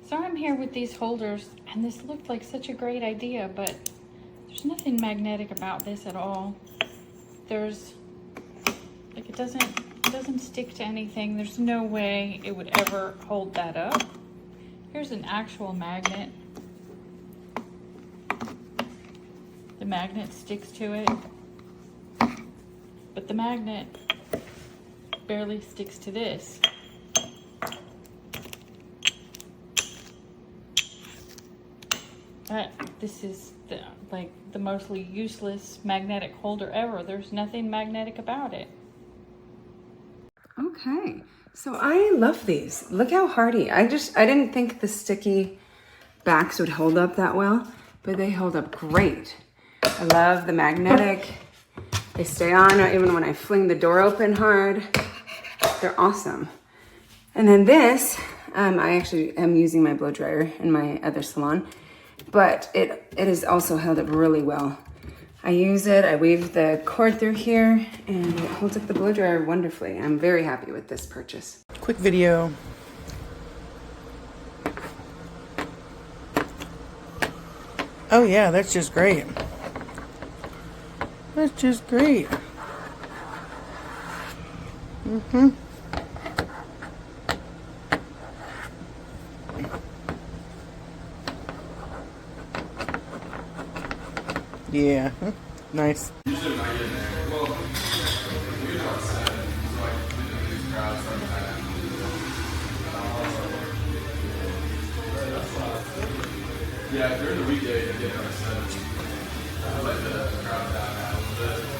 So I'm here with these holders, and this looked like such a great idea, but there's nothing magnetic about this at all. There's, like, it doesn't stick to anything. There's no way it would ever hold that up. Here's an actual magnet. The magnet sticks to it, but the magnet barely sticks to this. This is the mostly useless magnetic holder ever. There's nothing magnetic about it. Okay, so I love these. Look how hardy. I didn't think the sticky backs would hold up that well, but they hold up great. I love the magnetic. They stay on even when I fling the door open hard. They're awesome. And then this, I actually am using my blow dryer in my other salon, but it is also held up really well. I use it, I weave the cord through here, and it holds up the blow dryer wonderfully. I'm very happy with this purchase. Quick video. Oh yeah, that's just great. That's just great. Mm-hmm. Yeah, nice. Usually when I get in there, well, we're about 7, so like, we do these crowds sometimes. Yeah, during the weekday, you get there at 7. I feel like the crowd down now a little bit.